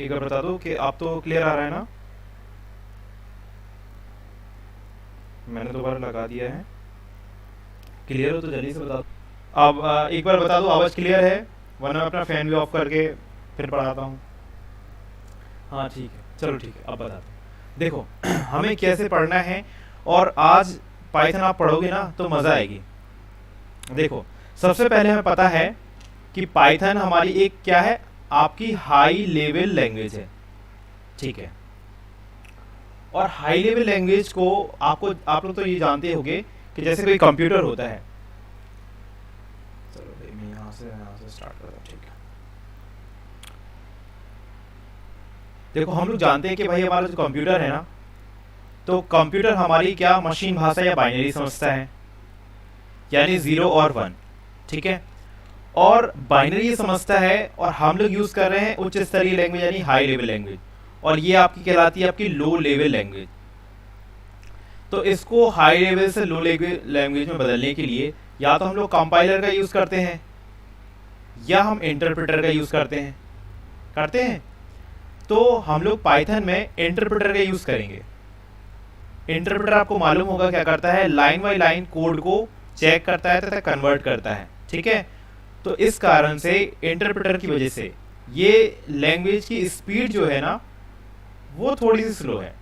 एक बार बता दो कि आप तो क्लियर आ रहा है ना? मैंने दोबारा लगा दिया है। क्लियर हो तो जल्दी से बता दो। अब एक बार बता दो आवाज़ क्लियर है, वरना मैं अपना फ़ैन भी ऑफ करके फिर पढ़ाता हूँ। हाँ ठीक है, चलो ठीक है, अब बताते हैं। देखो हमें कैसे पढ़ना है, और आज पाइथन आप पढ़ोगे ना तो मज़ा आएगी। देखो, सबसे पहले हमें पता है कि पाइथन हमारी एक क्या है, आपकी हाई लेवल लैंग्वेज है। ठीक है, और हाई लेवल लैंग्वेज को आपको, आप लोग तो ये जानते होंगे कि जैसे कोई कंप्यूटर होता है। चलो भाई, मैं यहाँ से स्टार्ट करता हूँ। ठीक है, देखो हम लोग जानते हैं कि भाई हमारा जो कंप्यूटर है ना, तो कंप्यूटर हमारी क्या मशीन भाषा या बाइनरी समझता है, यानी 0 और 1। ठीक है, और बाइनरी ये समझता है, और हम लोग यूज़ कर रहे हैं उच्च स्तरीय लैंग्वेज यानी हाई लेवल लैंग्वेज, और ये आपकी कहलाती है आपकी लो लेवल लैंग्वेज। तो इसको हाई लेवल से लो लेवल लैंग्वेज में बदलने के लिए या तो हम लोग कंपाइलर का यूज़ करते हैं, या हम इंटरप्रेटर का यूज़ करते हैं। तो हम लोग पाइथन में इंटरप्रेटर का यूज़ करेंगे। इंटरप्रेटर आपको मालूम होगा क्या करता है, लाइन बाई लाइन कोड को चेक करता है तथा कन्वर्ट करता है। ठीक है, तो इस कारण से इंटरप्रेटर की वजह से ये लैंग्वेज की स्पीड जो है ना, वो थोड़ी सी स्लो है।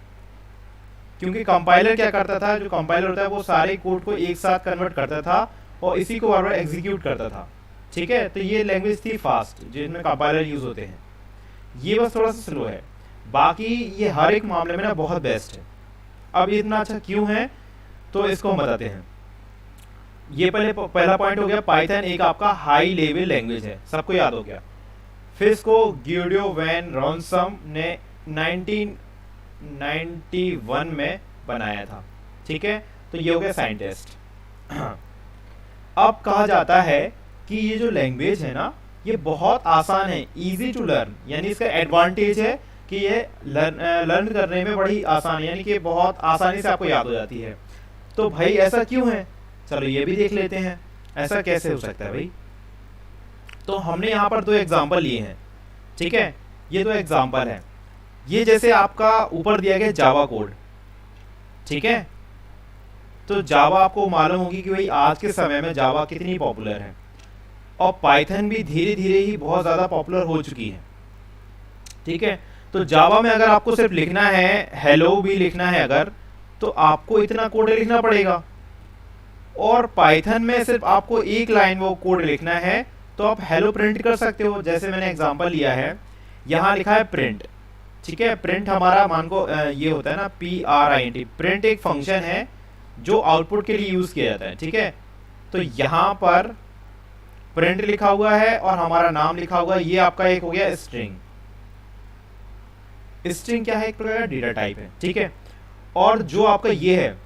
क्योंकि कंपाइलर क्या करता था, जो कंपाइलर होता है वो सारे कोड को एक साथ कन्वर्ट करता था और इसी को बार बार एग्जीक्यूट करता था। ठीक है, तो ये लैंग्वेज थी फास्ट जिनमें कंपाइलर यूज होते हैं। ये बस थोड़ा सा स्लो है, बाकी ये हर एक मामले में ना बहुत बेस्ट है। अब ये इतना अच्छा क्यों है, तो इसको हम बताते हैं। ये पहला पॉइंट हो गया, पाइथन एक आपका हाई लेवल लैंग्वेज है, सबको याद हो गया। फिर इसको गियोडियो वैन रॉनसम ने 1991 में बनाया था। ठीक है, तो ये हो गया साइंटिस्ट। अब कहा जाता है कि ये जो लैंग्वेज है ना, ये बहुत आसान है, इजी टू लर्न, यानी इसका एडवांटेज है कि ये लर्न करने में बड़ी आसान, यानी कि बहुत आसानी से आपको याद हो जाती है। तो भाई ऐसा क्यों है, चलो ये भी देख लेते हैं, ऐसा कैसे हो सकता है भाई। तो हमने यहाँ पर दो एग्जाम्पल लिए हैं। ठीक है, ये दो एग्जाम्पल है। ये जैसे आपका ऊपर दिया गया जावा कोड। ठीक है, तो जावा आपको मालूम होगी कि भाई आज के समय में जावा कितनी पॉपुलर है, और पाइथन भी धीरे धीरे ही बहुत ज़्यादा पॉपुलर हो चुकी है। ठीक है, तो जावा में अगर आपको सिर्फ लिखना है, हेलो भी लिखना है अगर, तो आपको इतना कोड लिखना पड़ेगा। और पाइथन में सिर्फ आपको एक लाइन वो कोड लिखना है, तो आप हेलो प्रिंट कर सकते हो। जैसे मैंने एग्जांपल लिया है, यहाँ लिखा है प्रिंट। ठीक है, प्रिंट हमारा मान को ये होता है ना, PRINT। प्रिंट एक फंक्शन है जो आउटपुट के लिए यूज किया जाता है। ठीक है, तो यहाँ पर प्रिंट लिखा हुआ है और हमारा नाम लिखा हुआ है, ये आपका एक हो गया स्ट्रिंग। स्ट्रिंग क्या है, एक प्रकार का डेटा टाइप है। ठीक है, और जो आपका ये है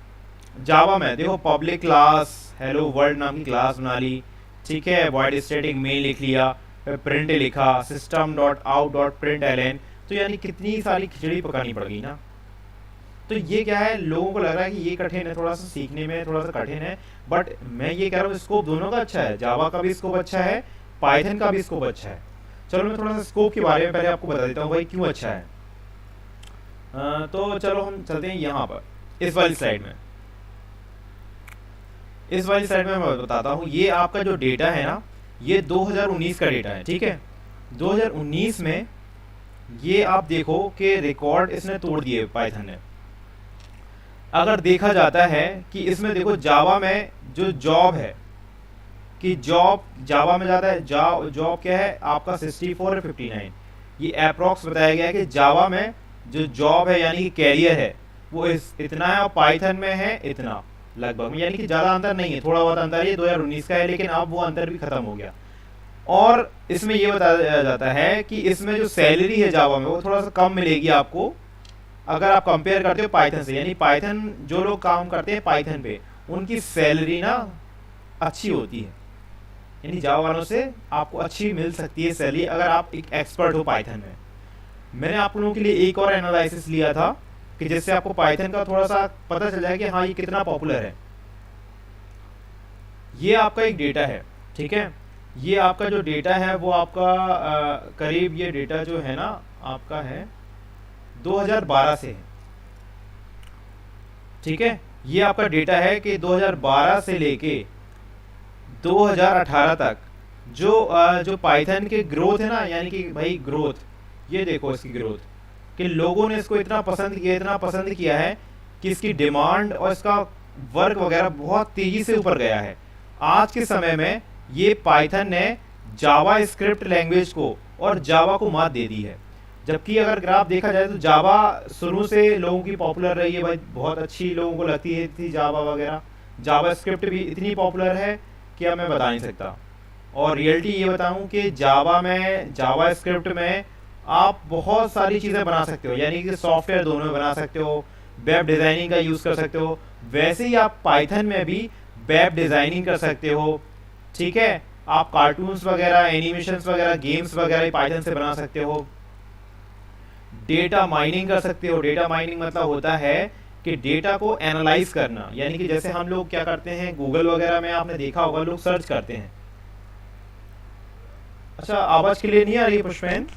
जावा में, देखो पब्लिक क्लास हेलो वर्ल्ड नाम की क्लास बना ली। ठीक है, वॉइड स्टैटिक मेन लिख लिया, प्रिंट लिखा, system dot out dot print LN. तो यानी कितनी सारी खिचड़ी पकानी पड़ गई ना। तो ये क्या है, लोगों को लग रहा है कि ये कठिन है, थोड़ा सा सीखने में थोड़ा सा कठिन है, बट मैं ये कह रहा हूँ स्कोप दोनों का अच्छा है। जावा का भी स्कोप अच्छा है, पाइथन का भी स्कोप अच्छा है। चलो मैं थोड़ा सा स्कोप के बारे में पहले आपको बता देता हूँ भाई क्यों अच्छा है। तो चलो हम चलते हैं यहाँ पर, इस वाली स्लाइड में। इस वाली साइड में मैं बताता हूँ, ये आपका जो डेटा है ना, ये 2019 का डेटा है। ठीक है, 2019 में ये आप देखो कि रिकॉर्ड इसने तोड़ दिए पाइथन ने। अगर देखा जाता है कि इसमें देखो जावा में जो जॉब है, कि जॉब जावा में जाता है, जॉब क्या है आपका 64 और 59, ये अप्रोक्स बताया गया है कि जावा में जो जॉब है यानी कि कैरियर है वो इतना है, और पाइथन में है इतना लगभग, यानी कि ज़्यादा अंतर नहीं है, थोड़ा बहुत अंतर ये 2019 का है, लेकिन अब वो अंतर भी खत्म हो गया। और इसमें ये बताया जाता है कि इसमें जो सैलरी है जावा में वो थोड़ा सा कम मिलेगी आपको अगर आप कंपेयर करते हो पाइथन से। यानी पाइथन जो लोग काम करते हैं पाइथन पे, उनकी सैलरी ना अच्छी होती है, यानी जावा वालों से आपको अच्छी मिल सकती है सैलरी अगर आप एक एक्सपर्ट हो पाइथन में। मैंने आप लोगों के लिए एक और एनालिसिस लिया था कि जिससे आपको पाइथन का थोड़ा सा पता चल जाए कि हाँ ये कितना पॉपुलर है। ये आपका एक डेटा है। ठीक है, ये आपका जो डेटा है वो आपका करीब ये डेटा जो है ना आपका है 2012 से है, ठीक है। ये आपका डेटा है कि 2012 से लेके 2018 तक जो पाइथन के ग्रोथ है ना, यानी कि भाई ग्रोथ, ये देखो इसकी ग्रोथ, कि लोगों ने इसको इतना पसंद किया है कि इसकी डिमांड और इसका वर्क वगैरह बहुत तेजी से ऊपर गया है। आज के समय में ये पाइथन ने जावा स्क्रिप्ट लैंग्वेज को और जावा को मात दे दी है। जबकि अगर ग्राफ देखा जाए तो जावा शुरू से लोगों की पॉपुलर रही है भाई, बहुत अच्छी लोगों को लगती है थी जावा वगैरह। जावा स्क्रिप्ट भी इतनी पॉपुलर है कि अब मैं बता नहीं सकता। और रियलिटी ये बताऊं कि जावा स्क्रिप्ट में आप बहुत सारी चीज़ें बना सकते हो, यानी कि सॉफ्टवेयर दोनों में बना सकते हो, वेब डिज़ाइनिंग का यूज़ कर सकते हो। वैसे ही आप पाइथन में भी वेब डिज़ाइनिंग कर सकते हो, ठीक है। आप कार्टून्स वगैरह, एनिमेशंस वगैरह, गेम्स वगैरह पाइथन से बना सकते हो। डेटा माइनिंग कर सकते हो। डेटा माइनिंग मतलब होता है कि डेटा को एनालाइज करना, यानी कि जैसे हम लोग क्या करते हैं गूगल वगैरह में, आपने देखा होगा लोग सर्च करते हैं। अच्छा, आवाज क्लियर नहीं आ रही है पुष्पेन?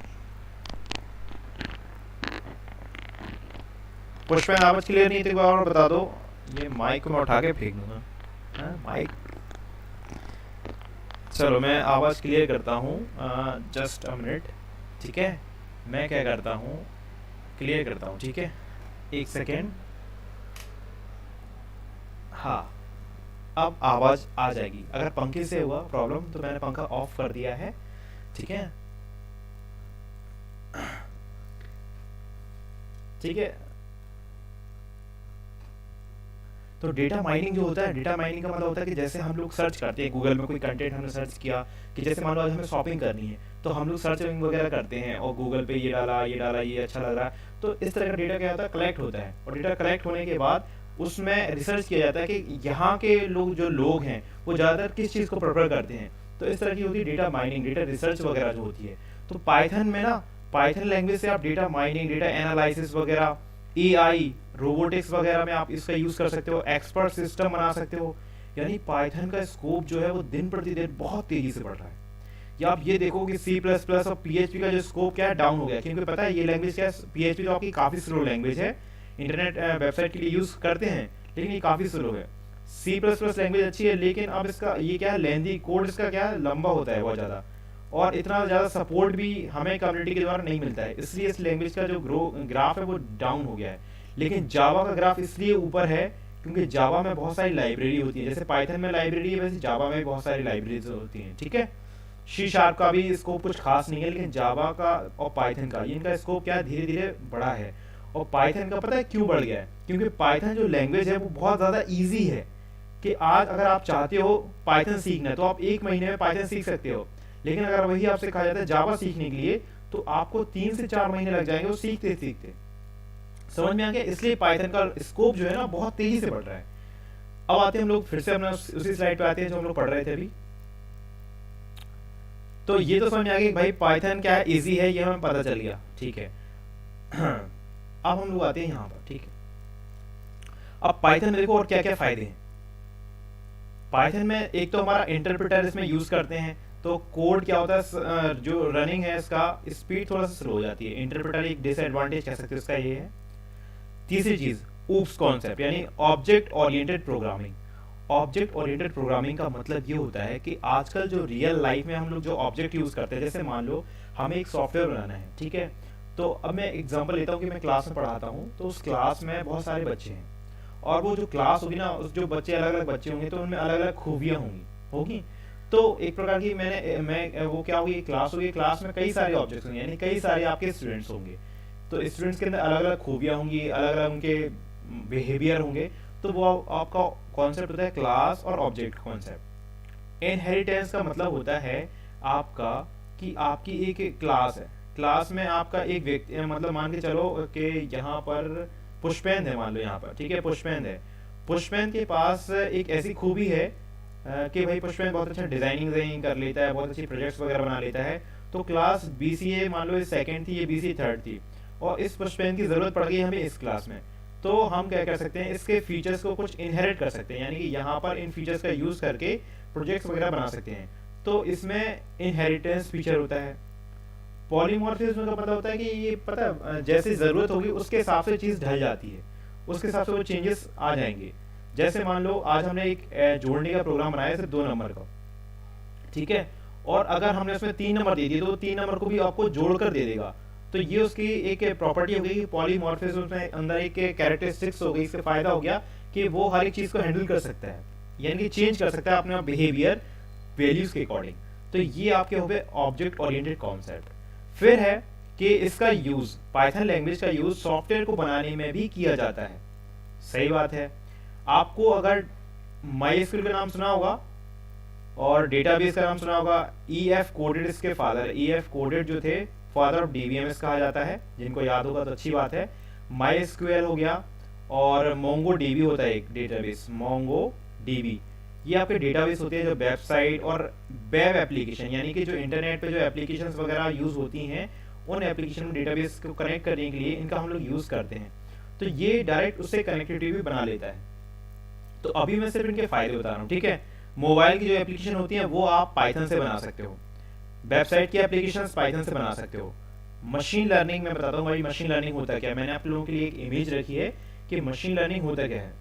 पुष्पेन आवाज क्लियर नहीं है तो एक बार और बता दो। ये माइक को मैं उठा के फेंक दूंगा। हाँ, माइक, चलो मैं आवाज क्लियर करता हूँ, जस्ट अ मिनट, ठीक है। मैं क्या करता हूँ, क्लियर करता हूँ, ठीक है, एक सेकेंड। हाँ, अब आवाज आ जाएगी। अगर पंखे से हुआ प्रॉब्लम तो मैंने पंखा ऑफ कर दिया है, ठीक है, ठीक है। तो डेटा माइनिंग जो होता है, डेटा माइनिंग का मतलब होता है कि जैसे हम लोग सर्च करते हैं गूगल में, कोई कंटेंट हमने सर्च किया, कि जैसे मान लो आज हमें शॉपिंग करनी है तो हम लोग सर्चिंग वगैरह करते हैं और गूगल पे ये डाला, ये अच्छा लग रहा है, तो इस तरह का डेटा क्या होता है, कलेक्ट होता है। और डेटा कलेक्ट होने के बाद उसमें रिसर्च किया जाता है कि यहाँ के लोग हैं वो ज़्यादातर किस चीज़ को प्रेफर करते हैं। तो इस तरह की होती है डेटा माइनिंग, डेटा रिसर्च वगैरह जो होती है। तो पाइथन में ना, पाइथन लैंग्वेज से आप डेटा माइनिंग, डेटा एनालिसिस वगैरह, एआई, रोबोटिक्स वगैरह में आप इसका यूज़ कर सकते हो, एक्सपर्ट सिस्टम बना सकते हो। यानी पाइथन का स्कोप जो है वो दिन प्रतिदिन बहुत तेज़ी से बढ़ रहा है। या आप ये देखो कि सी प्लस प्लस और पीएचपी का जो स्कोप क्या है, डाउन हो गया, क्योंकि पता है ये लैंग्वेज क्या है, पीएचपी तो आपकी काफ़ी स्लो लैंग्वेज है, इंटरनेट वेबसाइट के लिए यूज़ करते हैं, लेकिन ये काफ़ी स्लो है। सी प्लस प्लस लैंग्वेज अच्छी है, लेकिन अब इसका ये क्या है, लेंदी कोड इसका क्या है, लंबा होता है बहुत ज़्यादा, और इतना ज़्यादा सपोर्ट भी हमें कम्युनिटी के द्वारा नहीं मिलता है, इसलिए इस लैंग्वेज का जो ग्राफ है वो डाउन हो गया है। लेकिन जावा का ग्राफ इसलिए ऊपर है क्योंकि जावा में बहुत सारी लाइब्रेरी होती है, जैसे पाइथन में लाइब्रेरी है वैसे जावा में भी बहुत सारी लाइब्रेरीज होती हैं, ठीक है। सी शार्प का भी स्कोप कुछ खास नहीं है, लेकिन जावा का और पाइथन का, इनका स्कोप क्या है, धीरे धीरे बढ़ा है। और पाइथन का पता है क्यों बढ़ गया है, क्योंकि पाइथन जो लैंग्वेज है वो बहुत ज़्यादा ईजी है, कि आज अगर आप चाहते हो पाइथन सीखना है तो आप 1 महीने में पाइथन सीख सकते हो। लेकिन अगर वही आपसे कहा जाता है जावा सीखने के लिए तो आपको 3 से 4 महीने लग जाएंगे वो सीखते सीखते। समझ में आ गया? इसलिए पाइथन का स्कोप जो है ना बहुत तेजी से बढ़ रहा है। अब आते हैं हम लोग फिर से अपना उसी स्लाइड पे आते हैं जो हम लोग पढ़ रहे थे अभी। तो ये तो समझ में आ गया कि भाई पाइथन क्या है, इजी है, ये हमें पता चल गया, ठीक है। अब हम लोग आते हैं यहाँ पर, ठीक है। अब पाइथन में देखो और क्या क्या फायदे हैं। पाइथन में एक तो हमारा इंटरप्रेटर इसमें यूज करते हैं, तो कोड क्या होता है, जो रनिंग है इसका स्पीड थोड़ा सा स्लो हो जाती है। इंटरप्रेटर एक डिसएडवांटेज कह सकते हो इसका ये है। तीसरी चीज, ऊप्स कॉन्सेप्ट, यानी object oriented programming. Object oriented programming का मतलब ये होता है कि आजकल जो रियल लाइफ में हम लोग जो ऑब्जेक्ट यूज करते हैं, जैसे मान लो हमें एक सॉफ्टवेयर बनाना है, ठीक है। तो अब मैं एग्जांपल लेता हूँ कि मैं क्लास में पढ़ाता हूँ, तो उस क्लास में बहुत सारे बच्चे हैं, और वो जो क्लास होगी ना, उस जो बच्चे अलग अलग बच्चे होंगे तो उनमें अलग अलग खूबियाँ होंगी होगी तो एक प्रकार की मैं वो क्या होगी, क्लास होगी, क्लास में कई सारे ऑब्जेक्ट्स होंगे, यानी कई सारे आपके स्टूडेंट्स होंगे। तो स्टूडेंट्स के अंदर अलग अलग खूबियाँ होंगी, अलग अलग उनके बिहेवियर होंगे। तो वो आपका कॉन्सेप्ट होता है क्लास और ऑब्जेक्ट कॉन्सेप्ट। इनहेरिटेंस का मतलब होता है आपका कि आपकी एक क्लास है, क्लास में आपका एक व्यक्ति, मतलब मान के चलो कि यहाँ पर पुष्पेंद्र है, मान लो यहाँ पर, ठीक है, पुष्पेंद्र है। पुष्पेंद्र के पास एक ऐसी खूबी है कि भाई पुष्पेंद्र बहुत अच्छा डिजाइनिंग कर लेता है, बहुत अच्छी प्रोजेक्ट्स वगैरह बना लेता है। तो क्लास बीसीए मान लो सेकंड थी, ये बीसीए थर्ड थी, और इस पुष्पेंद्र की जरूरत पड़ गई हमें इस क्लास में। तो हम क्या कर सकते हैं, इसके फीचर्स को कुछ इनहेरिट कर सकते हैं, यानी कि यहाँ पर इन फीचर्स का यूज करके प्रोजेक्ट्स वगैरह बना सकते हैं। तो इसमें इनहेरिटेंस फीचर होता है। पॉलीमॉर्फिज्म का मतलब होता है कि ये पता है जैसे ज़रूरत होगी उसके हिसाब से चीज़ ढल जाती है, उसके हिसाब से वो चेंजेस आ जाएंगे। जैसे मान लो आज हमने एक जोड़ने का प्रोग्राम बनाया सिर्फ 2 नंबर का, ठीक है, और अगर हमने उसमें 3 नंबर दे दिए तो 3 नंबर को भी आपको जोड़ कर दे देगा। तो ये उसकी एक प्रॉपर्टी हो गई, पॉलीमॉर्फिज्म में अंदर एक कैरेक्टरिस्टिक्स हो गई। इससे फायदा हो गया कि वो हर एक चीज़ को हैंडल कर सकता है, यानी कि चेंज कर सकता है अपने बिहेवियर वैल्यूज के अकॉर्डिंग। तो ये आपके हो गए ऑब्जेक्ट ओरिएंटेड कॉन्सेप्ट। फिर है कि इसका यूज, पाइथन लैंग्वेज का यूज सॉफ्टवेयर को बनाने में भी किया जाता है। सही बात है। आपको अगर माईएसक्यूएल का नाम सुना होगा और डेटाबेस का नाम सुना होगा, EF कोडेड इसके फादर, EF कोडेड जो थे फादर ऑफ DBMS कहा जाता है, जिनको याद होगा तो अच्छी बात है। माईएसक्यूएल हो गया और मोंगोडीबी होता है एक डेटाबेस, मोंगोडीबी। ये आपके डेटाबेस होते हैं जो वेबसाइट और वेब एप्लीकेशन, यानी कि जो इंटरनेट पे जो एप्लीकेशंस वगैरह यूज़ होती हैं, उन एप्लीकेशन डेटाबेस को कनेक्ट करने के लिए इनका हम लोग यूज़ करते हैं। तो ये डायरेक्ट उससे कनेक्टिविटी भी बना लेता है। तो अभी मैं सिर्फ इनके फायदे बता रहा हूँ, ठीक है। मोबाइल की जो एप्लीकेशन होती है वो आप पाइथन से बना सकते हो, वेबसाइट की एप्लीकेशंस पाइथन से बना सकते हो। मशीन लर्निंग में बताता हूँ भाई मशीन लर्निंग होता क्या है। मैंने आप लोगों के लिए एक इमेज रखी है कि मशीन लर्निंग होता क्या है,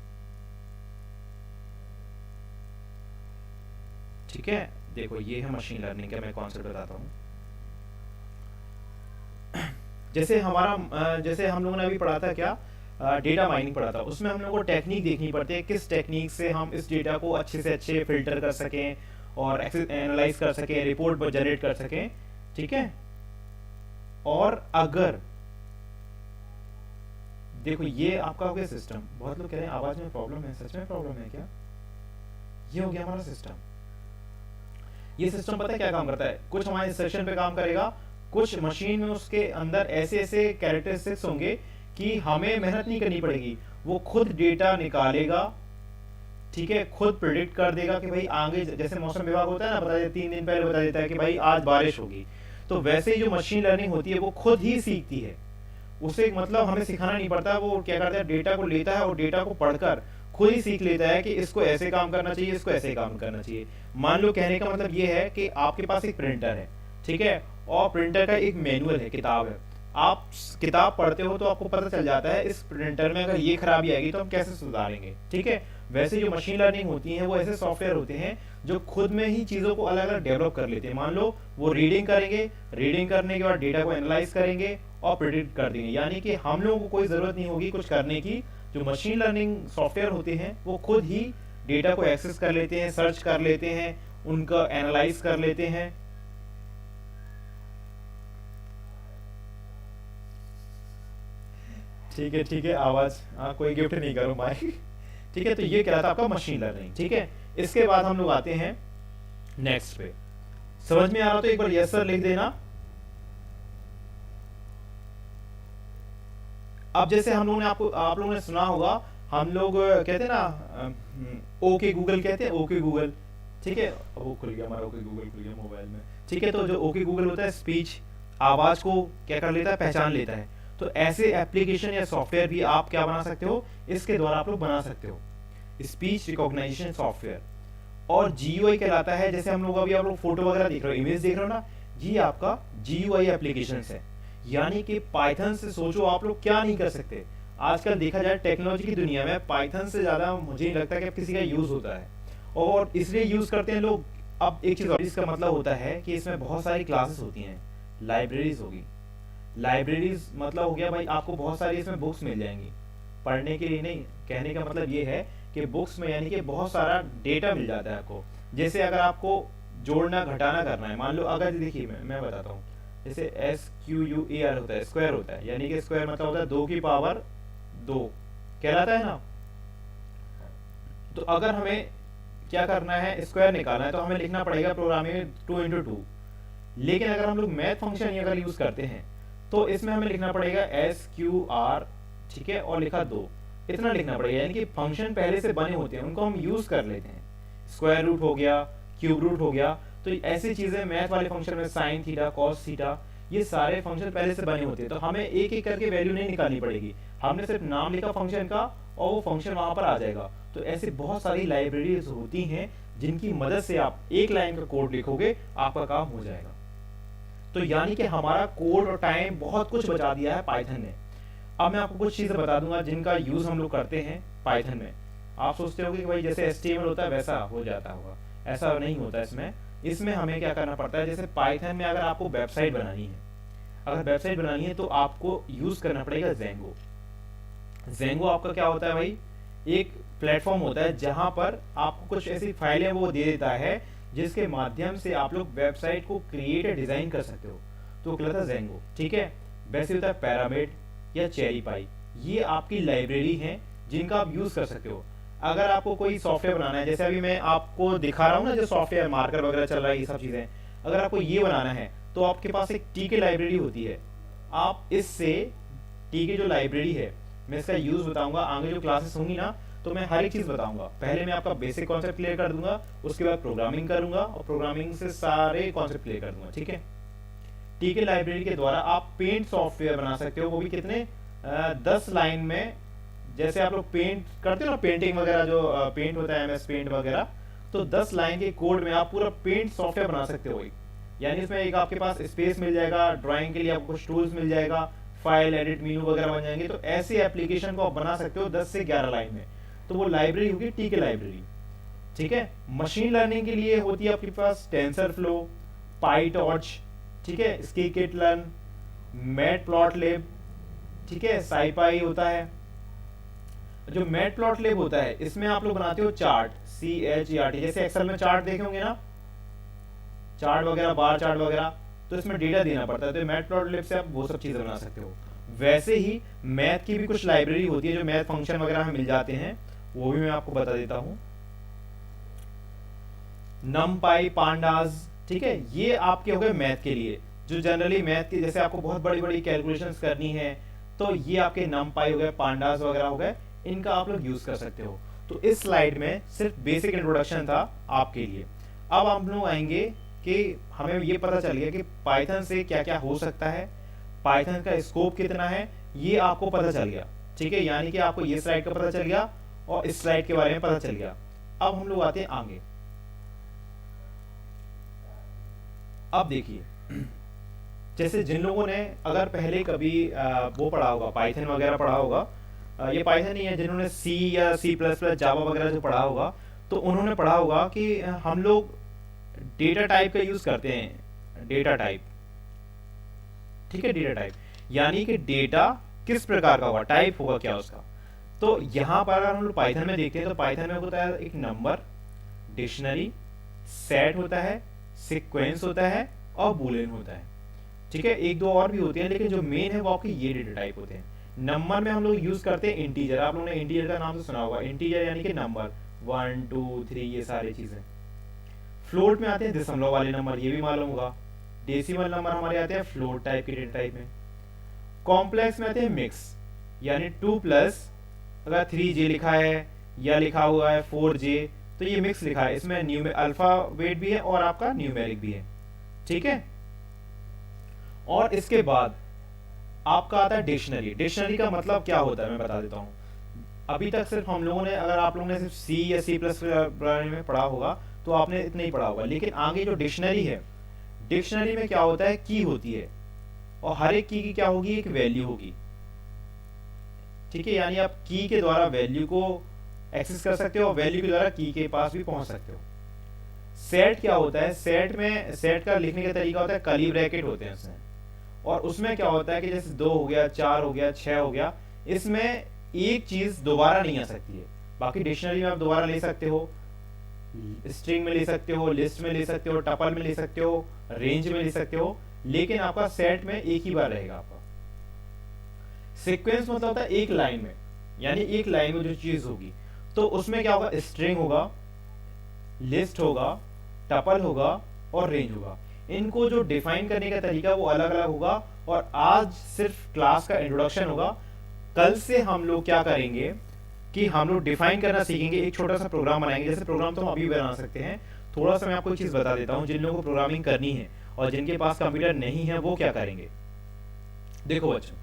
ठीक है। देखो ये है मशीन लर्निंग का मैं कॉन्सेप्ट बताता हूँ। जैसे जैसे हम लोगों ने अभी पढ़ा था क्या, डेटा माइनिंग पढ़ा था, उसमें हम लोगों को टेक्निक देखनी पड़ती है, किस टेक्निक से हम इस डेटा को अच्छे से अच्छे फिल्टर कर सकें और एनालाइज कर सकें, रिपोर्ट जनरेट कर सकें, ठीक है। और अगर देखो ये आपका हो गया सिस्टम। बहुत लोग कह रहे हैं आवाज में प्रॉब्लम है, सच में प्रॉब्लम है क्या? ये हो गया हमारा सिस्टम। ये सिस्टम पता है क्या काम करता है, कुछ हमारे इंस्ट्रक्शन पे काम करेगा, कुछ मशीन में उसके अंदर ऐसे ऐसे कैरेक्टरिस्टिक्स होंगे कि हमें मेहनत नहीं करनी पड़ेगी, वो खुद डेटा निकालेगा, ठीक है, खुद प्रिडिक्ट कर देगा कि भाई आगे, जैसे मौसम विभाग होता है ना, बता देता 3 दिन पहले बता देता है कि भाई आज बारिश होगी। तो वैसे ही जो मशीन लर्निंग होती है वो खुद ही सीखती है, उसे मतलब हमें सिखाना नहीं पड़ता। वो क्या करता है, डेटा को लेता है और डेटा को पढ़कर खुद ही सीख लेता है कि इसको ऐसे काम करना चाहिए, इसको ऐसे काम करना चाहिए। मान लो कहने का मतलब ये है कि आपके पास एक प्रिंटर है, ठीक है, और प्रिंटर का एक मैनुअल है, किताब है। आप किताब पढ़ते हो तो आपको पता चल जाता है इस प्रिंटर में अगर ये खराबी आएगी तो हम कैसे सुधारेंगे, ठीक है। वैसे जो मशीन लर्निंग होती है वो ऐसे सॉफ्टवेयर होते हैं जो खुद में ही चीज़ों को अलग अलग डेवलप कर लेते हैं। मान लो वो रीडिंग करेंगे, रीडिंग करने के बाद डेटा को एनालाइज करेंगे और प्रिडिक्ट कर देंगे, यानी कि हम लोगों को कोई ज़रूरत नहीं होगी कुछ करने की। जो मशीन लर्निंग सॉफ्टवेयर होते हैं वो खुद ही डेटा को एक्सेस कर लेते हैं, सर्च कर लेते हैं, उनका एनालाइज कर लेते हैं। ठीक है, आवाज, हाँ कोई गिफ्ट नहीं करो माइक, ठीक है। तो ये क्या था आपका मशीन लर्निंग, ठीक है। इसके बाद हम लोग आते हैं नेक्स्ट पे। समझ में आ रहा तो एक बार यस सर लिख देना। अब जैसे हम लोगों ने आप लोगों ने सुना होगा, हम लोग कहते हैं ना ओके गूगल कहते हैं, ओके गूगल, ठीक है। वो खुल गया हमारा ओके गूगल, खुल गया मोबाइल में, ठीक है। तो जो ओके गूगल होता है स्पीच, आवाज को क्या कर लेता है, पहचान लेता है। तो ऐसे एप्लीकेशन या सॉफ्टवेयर भी आप क्या बना सकते हो, इसके द्वारा आप लोग बना सकते हो, स्पीच रिकॉग्निशन सॉफ्टवेयर। और GUI कहलाता है, जैसे हम लोग अभी आप लोग फोटो वगैरह देख रहे हो, इमेज देख रहे हो ना, ये आपका GUI एप्लीकेशन है। यानी कि पाइथन से सोचो आप लोग क्या नहीं कर सकते। आजकल देखा जाए टेक्नोलॉजी की दुनिया में पाइथन से ज़्यादा मुझे नहीं लगता कि किसी का यूज़ होता है, और इसलिए यूज़ करते हैं लोग। अब एक चीज़ और, इसका मतलब होता है कि इसमें बहुत सारी क्लासेस होती हैं, लाइब्रेरीज होगी। लाइब्रेरीज मतलब हो गया भाई आपको बहुत सारी इसमें बुक्स मिल जाएंगी पढ़ने के लिए। नहीं, कहने का मतलब ये है कि बुक्स में यानी कि बहुत सारा डेटा मिल जाता है आपको। जैसे अगर आपको जोड़ना घटाना करना है, मान लो अगर देखिए मैं बताता हूँ, जैसे SQUAR होता है, स्क्वायर होता है, यानी कि स्क्वायर मतलब होता है 2 की पावर 2 कहलाता है ना। तो अगर हमें क्या करना है, स्क्वायर निकालना है, तो हमें लिखना पड़ेगा प्रोग्राम में 2 × 2। लेकिन अगर हम लोग मैथ फंक्शन अगर यूज करते हैं तो इसमें हमें लिखना पड़ेगा SQR, ठीक है, और लिखा 2, इतना लिखना पड़ेगा। यानी कि फंक्शन पहले से बने होते हैं, उनको हम यूज कर लेते हैं। स्क्वायर रूट हो गया, क्यूब रूट हो गया, तो ऐसी चीजें मैथ वाले फंक्शन में साइन थीटा, कॉस थीटा, ये सारे फंक्शन पहले से बने होते हैं। तो हमें एक एक करके वैल्यू नहीं निकालनी पड़ेगी, हमने सिर्फ नाम लिखा फंक्शन का और वो फंक्शन वहां पर आ जाएगा। तो ऐसे बहुत सारी लाइब्रेरीज होती हैं जिनकी मदद से आप एक लाइन का कोड लिखोगे, आपका काम हो जाएगा। तो यानी कि हमारा कोड और टाइम बहुत कुछ बचा दिया है पाइथन ने। अब मैं आपको कुछ चीजें बता दूंगा जिनका यूज हम लोग करते हैं पाइथन में। आप सोचते होगे कि भाई जैसे HTML होता है वैसा हो जाता होगा, ऐसा नहीं होता। इसमें हमें क्या करना पड़ता है, जैसे पाइथन में अगर आपको वेबसाइट बनानी है, अगर वेबसाइट बनानी है तो आपको यूज करना पड़ेगा जेंगो। जेंगो आपका क्या होता है भाई, एक प्लेटफॉर्म होता है जहां पर आपको कुछ ऐसी फाइलें वो दे देता है जिसके माध्यम से आप लोग वेबसाइट को क्रिएट या डिजाइन कर सकते हो। तो कहलाता है जेंगो, ठीक है। वैसे होता है पैरामिड या चेरी पाई, ये आपकी लाइब्रेरी है जिनका आप यूज कर सकते हो। अगर आपको कोई सॉफ्टवेयर बनाना है, जैसे अभी मैं आपको दिखा रहा हूँ ना जो सॉफ्टवेयर मार्कर वगैरह चल रहा है, ये सब चीजें, अगर आपको ये बनाना है तो आपके पास एक टीके लाइब्रेरी होती है। आप इससे टीके जो लाइब्रेरी है, मैं इसका यूज बताऊंगा आगे जो क्लासेस होंगी ना, तो मैं हर एक चीज बताऊंगा। पहले मैं आपका बेसिक कॉन्सेप्ट क्लियर कर दूंगा, उसके बाद प्रोग्रामिंग करूंगा और प्रोग्रामिंग से सारे कॉन्सेप्ट क्लियर कर दूंगा, ठीक है। टीके लाइब्रेरी के द्वारा आप पेंट सॉफ्टवेयर बना सकते हो, वो भी कितने 10 लाइन में। जैसे आप लोग पेंट करते हो ना, पेंटिंग वगैरह जो पेंट होता है MS पेंट वगैरह, तो 10 लाइन के कोड में आप पूरा पेंट सॉफ्टवेयर बना सकते हो। यानी इसमें एक आपके पास स्पेस मिल जाएगा, ड्राइंग के लिए आपको कुछ टूल्स मिल जाएगा, फाइल एडिट मेनू वगैरह बन जाएंगे। तो ऐसी एप्लीकेशन को आप बना सकते हो 10 से 11 लाइन में। तो वो लाइब्रेरी होगी टीके लाइब्रेरी, ठीक है। मशीन लर्निंग के लिए होती है आपके पास टेंसरफ्लो, पाईटॉर्च, ठीक है, स्किट-लर्न, मैटप्लॉटलिब, ठीक है, साइपाई होता है। जो मैटप्लॉटलिब होता है इसमें आप लोग बनाते हो चार्ट, CHART, जैसे एक्सेल में चार्ट देखे होंगे ना, चार्ट वगैरह, बार चार्ट वगैरह, तो इसमें डेटा देना पड़ता है। तो मैटप्लॉटलिब से आप वो सब चीजें बना सकते हो। वैसे ही मैथ की भी कुछ लाइब्रेरी होती है जो मैथ फंक्शन वगैरह में मिल जाते हैं, वो भी मैं आपको बता देता हूं। नमपाई, पांडास, ठीक है, ये आपके हो गए मैथ के लिए, जो जनरली मैथ की, जैसे आपको बहुत बड़ी बड़ी कैलकुलेशंस करनी है तो ये आपके नमपाई हो गए, पांडास वगैरह हो गए, इनका आप लोग यूज कर सकते हो। तो इस स्लाइड में सिर्फ बेसिक इंट्रोडक्शन था आपके लिए। अब हम लोग आएंगे कि हमें ये पता चल गया कि पाइथन से क्या क्या हो सकता है, पाइथन का स्कोप कितना है, ये आपको पता चल गया, ठीक है। यानी कि आपको ये स्लाइड का पता चल गया और इस स्लाइड के बारे में पता चल गया। अब हम लोग आते हैं आगे। अब देखिए, जैसे जिन लोगों ने अगर पहले कभी वो पढ़ा होगा, पाइथन वगैरह पढ़ा होगा, ये पाइथन ही है, जिन्होंने C या C++, जावा वगैरह जो पढ़ा होगा, तो उन्होंने पढ़ा होगा कि हम लोग डेटा टाइप का यूज करते हैं। डेटा टाइप, ठीक है, डेटा टाइप यानी कि डेटा किस प्रकार का होगा, टाइप होगा क्या उसका। तो यहां पर अगर हम लोग पाइथन में देखते हैं तो पाइथन में होता है एक नंबर, डिक्शनरी, सेट होता है, सीक्वेंस होता है और बूलियन होता है, ठीक है। एक दो और भी होते हैं, लेकिन जो मेन है वो आपके ये डेटा टाइप होते हैं। नंबर में हम लोग यूज करते हैं इंटीजर, आप लोगों ने इंटीजर का नाम तो सुना होगा। इंटीजर यानी कि नंबर 1 2 3 ये सारी चीजें। फ्लोट में आते हैं दशमलव वाले नंबर, ये भी मालूम होगा। डेसिमल नंबर हमारे आते हैं फ्लोट टाइप के डेटा टाइप में। कॉम्प्लेक्स में आते हैं मिक्स, यानी 2+ अगर 3J लिखा है या लिखा हुआ है 4J, तो ये मिक्स लिखा है, इसमें अल्फाबेट भी है और आपका न्यूमेरिक भी है, ठीक है। और इसके बाद आपका आता है डिक्शनरी। डिक्शनरी का मतलब क्या होता है मैं बता देता हूँ। अभी तक सिर्फ हम लोगों ने, अगर आप लोगों ने सिर्फ C या C++ में पढ़ा होगा तो आपने इतना ही पढ़ा होगा, लेकिन आगे जो डिक्शनरी है, डिक्शनरी में क्या होता है, की होती है और हर एक की क्या होगी, एक वैल्यू होगी, ठीक है। यानी आप की के द्वारा वैल्यू को एक्सेस कर सकते हो और वैल्यू के द्वारा की के पास भी पहुंच सकते हो। सेट क्या होता है, सेट में, सेट का लिखने का तरीका होता है, कर्ली ब्रैकेट होते हैं उसमें, और उसमें क्या होता है कि जैसे 2 हो गया, 4 हो गया, 6 हो गया, इसमें एक चीज दोबारा नहीं आ सकती है। बाकी डिक्शनरी में आप दोबारा ले सकते हो, स्ट्रिंग में ले सकते हो, लिस्ट में ले सकते हो, टपल में ले सकते हो, रेंज में ले सकते हो, लेकिन आपका सेट में एक ही बार रहेगा आपका। सीक्वेंस मतलब होता है एक लाइन में, यानी एक लाइन में जो चीज होगी, तो उसमें क्या होगा, स्ट्रिंग होगा, लिस्ट होगा, टपल होगा और रेंज होगा। इनको जो डिफाइन करने का तरीका वो अलग अलग होगा, और आज सिर्फ क्लास का इंट्रोडक्शन होगा। कल से हम लोग क्या करेंगे कि हम लोग डिफाइन करना सीखेंगे, एक छोटा सा प्रोग्राम बनाएंगे। जैसे प्रोग्राम तो हम अभी बना सकते हैं, थोड़ा सा मैं आपको एक चीज बता देता हूँ। जिन लोगों को प्रोग्रामिंग करनी है और जिनके पास कंप्यूटर नहीं है वो क्या करेंगे। देखो बच्चों,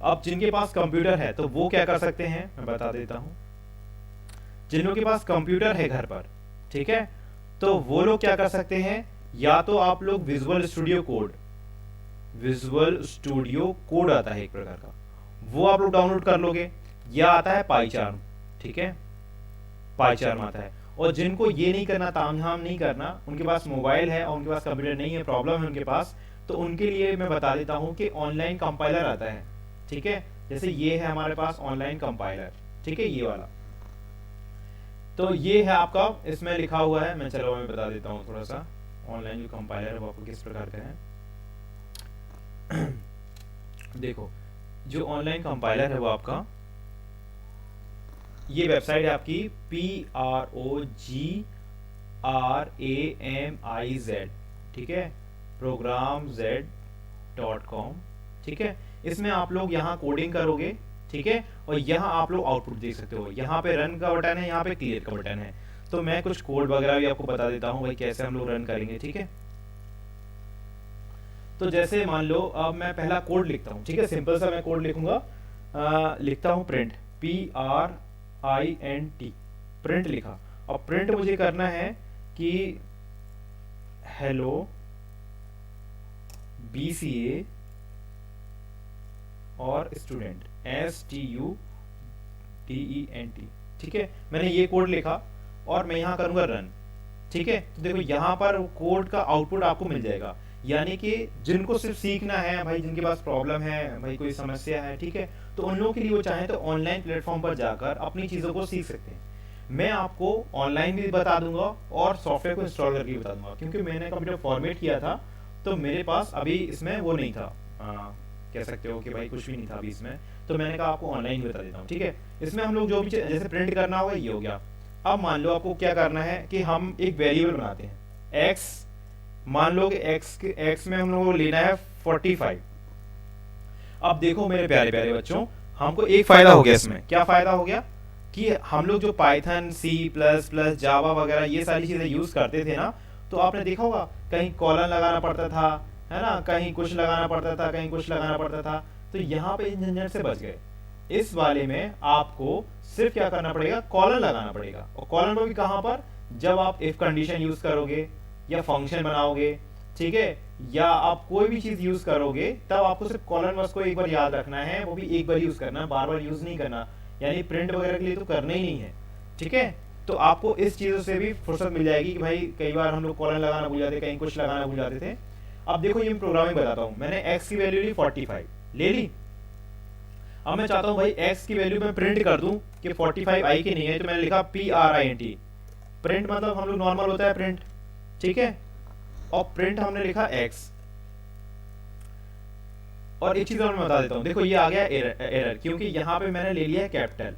अब जिनके पास कंप्यूटर है तो वो क्या कर सकते हैं मैं बता देता हूँ। जिन लोगों के पास कंप्यूटर है घर पर, ठीक है, तो वो लोग क्या कर सकते हैं, या तो आप लोग विजुअल स्टूडियो कोड आता है एक प्रकार का, वो आप लोग डाउनलोड कर लोगे, या आता है पाईचार्म, ठीक है, पाईचार्म आता है। और जिनको ये नहीं करना, तामझाम नहीं करना, उनके पास मोबाइल है और उनके पास कंप्यूटर नहीं है, प्रॉब्लम है उनके पास, तो उनके लिए मैं बता देता हूँ कि ऑनलाइन कंपाइलर आता है, ठीक है। जैसे ये है हमारे पास ऑनलाइन कंपाइलर, ठीक है, ये वाला। तो ये है आपका, इसमें लिखा हुआ है, मैं बता देता हूँ थोड़ा सा। ऑनलाइन जो कंपाइलर है वो आपको किस प्रकार का है देखो, जो ऑनलाइन कंपाइलर है वो आपका, ये वेबसाइट है आपकी PROGRAMIZ, ठीक है, programz.com, ठीक है। इसमें आप लोग यहाँ कोडिंग करोगे, ठीक है, और यहाँ आप लोग आउटपुट देख सकते हो। यहाँ पे रन का बटन है, यहाँ पे क्लियर का बटन है। तो मैं कुछ कोड वगैरह भी आपको बता देता हूँ भाई कैसे हम लोग रन करेंगे, ठीक है। तो जैसे मान लो अब मैं पहला कोड लिखता हूँ, ठीक है, सिंपल सा मैं कोड लिखूंगा, लिखता हूँ प्रिंट, PRINT, प्रिंट लिखा। और प्रिंट मुझे करना है कि हेलो BCA और स्टूडेंट, STUDENT, ठीक है। मैंने ये कोड लिखा और मैं यहाँ करूंगा रन, ठीक है। तो देखो यहाँ पर कोड का आउटपुट आपको मिल जाएगा। यानी कि जिनको सिर्फ सीखना है भाई, जिनके पास प्रॉब्लम है भाई, कोई समस्या है, ठीक है, तो उन लोगों के लिए वो चाहे तो ऑनलाइन प्लेटफॉर्म पर जाकर अपनी चीज़ों को सीख सकते हैं। मैं आपको ऑनलाइन भी बता दूंगा और सॉफ्टवेयर को इंस्टॉल करके भी बता दूंगा, क्योंकि मैंने कंप्यूटर फॉर्मेट किया था तो मेरे पास अभी इसमें वो नहीं था, कह सकते हो कि भाई कुछ भी नहीं था अभी इसमें, तो मैंने कहा आपको ऑनलाइन बता देता हूँ, ठीक है। इसमें हम लोग जो भी जैसे प्रिंट करना होगा ये हो गया। अब मान लो आपको क्या करना है कि हम एक वेरिएबल बनाते हैं x, मान लो कि x में हम लोगों को लेना है 45। अब देखो मेरे प्यारे प्यारे बच्चों, हमको एक फायदा हो गया इसमें। क्या फायदा हो गया कि हम लोग जो पाइथन, C++, जावा वगैरह ये सारी चीजें यूज करते थे ना, तो आपने देखा होगा कहीं कॉलन लगाना पड़ता था, है ना, कहीं कुछ लगाना पड़ता था, कहीं कुछ लगाना पड़ता था। तो यहाँ पे इन झंझट से बच गए। इस वाले में आपको सिर्फ क्या करना पड़ेगा, कॉलन लगाना पड़ेगा। और कॉलन को भी कहाँ पर, जब आप इफ कंडीशन यूज करोगे या फंक्शन बनाओगे, ठीक है, या आप कोई भी चीज यूज करोगे, तब आपको सिर्फ कॉलन वर्ड्स को एक बार याद रखना है, वो भी एक बार यूज करना है, बार बार यूज नहीं करना। यानी प्रिंट वगैरह के लिए तो करना ही नहीं है, ठीक है। तो आपको इस चीजों से भी फुर्सत मिल जाएगी कि भाई कई बार हम लोग कॉलन लगाना भूल जाते, कहीं कुछ लगाना भूल जाते थे। अब देखो ये प्रोग्रामिंग बताता हूँ। मैंने x की वैल्यू ली 45, ले ली। अब मैं चाहता हूँ भाई x की वैल्यू मैं प्रिंट कर दूं कि 45 आई की नहीं है, तो मैंने लिखा PRINT। प्रिंट मतलब हम लोग नॉर्मल होता है प्रिंट, ठीक है, और प्रिंट हमने लिखा x। और एक चीज और मैं बता देता हूँ, देखो ये आ गया एरर, क्योंकि यहाँ पे मैंने ले लिया है कैपिटल,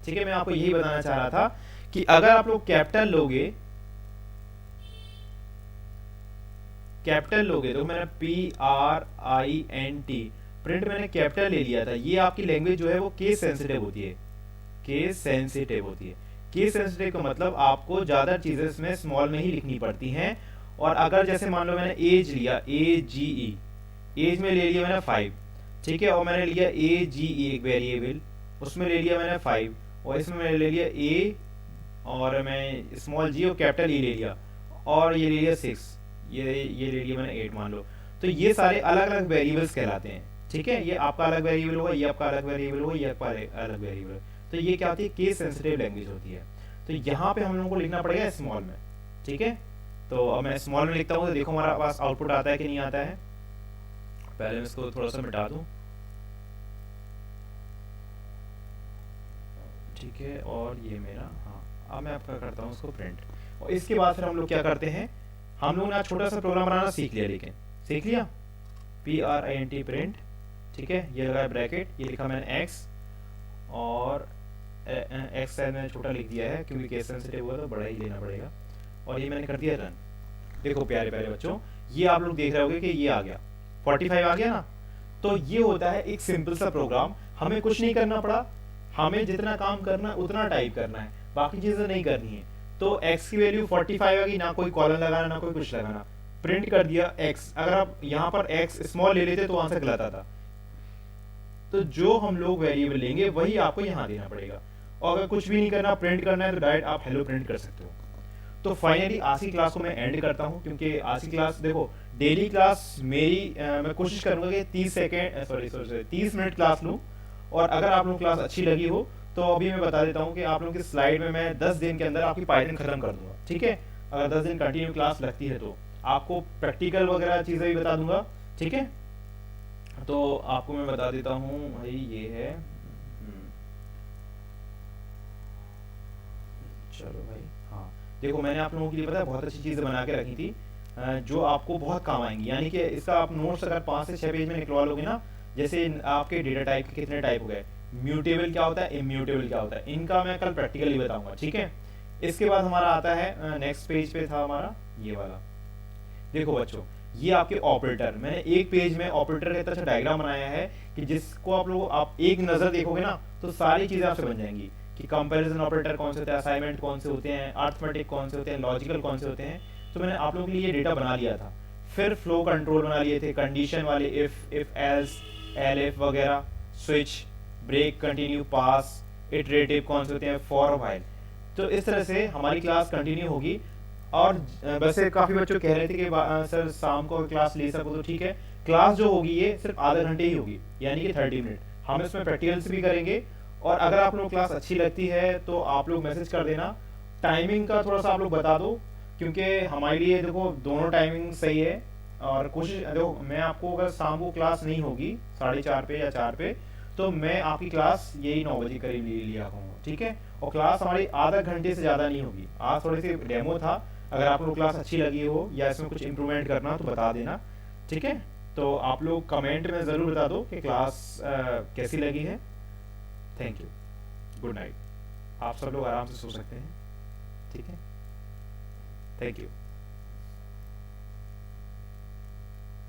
ठीक है। मैं आपको यही बताना चाह रहा था कि अगर आप लोग कैपिटल लोगे तो मैंने PRINT, प्रिंट मैंने कैपिटल ले लिया था। ये आपकी लैंग्वेज जो है वो केस सेंसिटिव होती है, केस सेंसिटिव का मतलब आपको ज्यादा चीजें इसमें स्मॉल में ही लिखनी पड़ती हैं। और अगर जैसे मान लो मैंने एज लिया, AGE, एज में ले लिया मैंने 5, ठीक है, और मैंने लिया AGE एक वेरिएबल, उसमें ले लिया मैंने 5, और इसमें मैंने ले लिया A और मैं स्मॉल g और कैपिटल E ले लिया, और ये ले लिया 6, ये ले लिया मैंने 8 मान लो। तो ये सारे अलग अलग वेरिएबल्स कहलाते हैं, ठीक है। ये आपका अलग वेरिएबल होगा, ये आपका अलग वेरिएबल होगा, ये आपका अलग वेरिएबल। तो ये क्या होती है, केस सेंसिटिव लैंग्वेज होती है। तो यहाँ पे हम लोगों को लिखना पड़ेगा स्मॉल में, ठीक है। तो अब मैं स्मॉल में लिखता हूँ, तो देखो हमारा पास आउटपुट आता है कि नहीं आता है। पहले मैं इसको थोड़ा सा मिटा दूं, ठीक है, और ये मेरा, हाँ, अब मैं आपका करता हूँ उसको प्रिंट। और इसके बाद फिर हम लोग क्या करते हैं, हम लोग ने छोटा सा प्रोग्राम बनाना सीख लिया, लेकिन सीख लिया PRINT प्रिंट, ठीक है, ये लगा ब्रैकेट, ये लिखा मैंने x, और x शायद मैंने छोटा लिख दिया है क्योंकि केस सेंसिटिव हुआ तो बड़ा ही लेना पड़ेगा। और ये मैंने कर दिया रन। देखो प्यारे प्यारे बच्चों, ये आप लोग देख रहे होगे कि ये आ गया 45 आ गया ना। तो ये होता है एक सिंपल सा प्रोग्राम, हमें कुछ नहीं करना पड़ा, हमें जितना काम करना उतना टाइप करना है, बाकी चीजें नहीं करनी है। तो x की वैल्यू 45 आ गई, ना कोई कॉलन लगाना ना कोई कुछ लगाना, प्रिंट कर दिया x। अगर आप यहाँ पर x स्मॉल ले लेते तो आंसर गलत आता। तो जो हम लोग वेरिएबल लेंगे वही आपको यहाँ देना पड़ेगा। और अगर कुछ भी नहीं करना, प्रिंट करना है, तो डायरेक्ट आप हेलो प्रिंट कर सकते हो। तो फाइनली आज की क्लास को मैं एंड करता हूँ, क्योंकि आज की क्लास देखो डेली क्लास मेरी मैं कोशिश करूंगा कि 30 मिनट क्लास लूँ। और अगर आप लोगों को क्लास अच्छी लगी हो तो अभी मैं बता देता हूँ कि आप लोगों की स्लाइड में मैं 10 दिन के अंदर आपकी पाइथन खत्म कर दूंगा, ठीक है। अगर 10 दिन कंटिन्यू क्लास लगती है तो आपको प्रैक्टिकल वगैरह चीज़ें भी बता दूंगा, ठीक है। तो आपको मैं बता देता हूँ भाई, ये है चलो भाई, हाँ देखो मैंने आप लोगों के लिए पता है बहुत अच्छी चीज़ें बना के रखी थी, जो आपको बहुत काम आएंगी। यानी कि इसका आप नोट्स अगर 5 से 6 पेज में निकलवा लोगे ना, जैसे आपके डेटा टाइप के कितने टाइप हो गए, म्यूटेबल क्या होता है, इम्यूटेबल क्या होता है, इनका मैं कल प्रैक्टिकली बताऊंगा, ठीक है। इसके बाद हमारा आता है नेक्स्ट पेज पे था हमारा ये वाला। देखो बच्चों, ये आपके ऑपरेटर, मैंने एक पेज में ऑपरेटर का इतना अच्छा डायग्राम बनाया है कि जिसको आप एक नजर देखोगे ना तो सारी चीजें आपसे बन जाएंगी कि कंपैरिजन ऑपरेटर कौन से होते हैं, असाइनमेंट कौन से होते हैं, अर्थमेटिक कौन से होते हैं, लॉजिकल कौन से होते हैं। तो मैंने आप लोगों के लिए ये डेटा बना लिया था। फिर फ्लो कंट्रोल बना लिए थे, कंडीशन वाले, इफ एल्स, एलिफ वगैरह, स्विच, ब्रेक, कंटिन्यू, पास, इटरेटिव कौन से होते हैं, फॉर, व्हाइल। तो इस तरह से हमारी क्लास कंटिन्यू होगी। और वैसे काफी बच्चों कह रहे थे कि सर शाम को क्लास ले सको तो ठीक है। क्लास जो होगी ये सिर्फ आधा घंटे ही होगी, यानी कि 30 मिनट। हम इसमें प्रैक्टिकल्स भी करेंगे। और अगर आप लोग क्लास अच्छी लगती है तो आप लोग मैसेज कर देना। टाइमिंग का थोड़ा सा आप लोग बता दो, क्योंकि हमारे लिए देखो दोनों टाइमिंग सही है। और कोशिश देखो, मैं आपको अगर शाम को क्लास नहीं होगी 4:30 पे या 4 पे, तो मैं आपकी क्लास यही 9 बजे करीब ले लिया करूँगा, ठीक है। और क्लास हमारी आधा घंटे से ज़्यादा नहीं होगी। आज थोड़ी सी डेमो था, अगर आप लोग क्लास अच्छी लगी हो या इसमें कुछ इम्प्रूवमेंट करना हो तो बता देना, ठीक है। तो आप लोग कमेंट में ज़रूर बता दो कि क्लास कैसी लगी है। Thank you, good night. आप सब लोग आराम से सो सकते हैं, ठीक है। Thank you.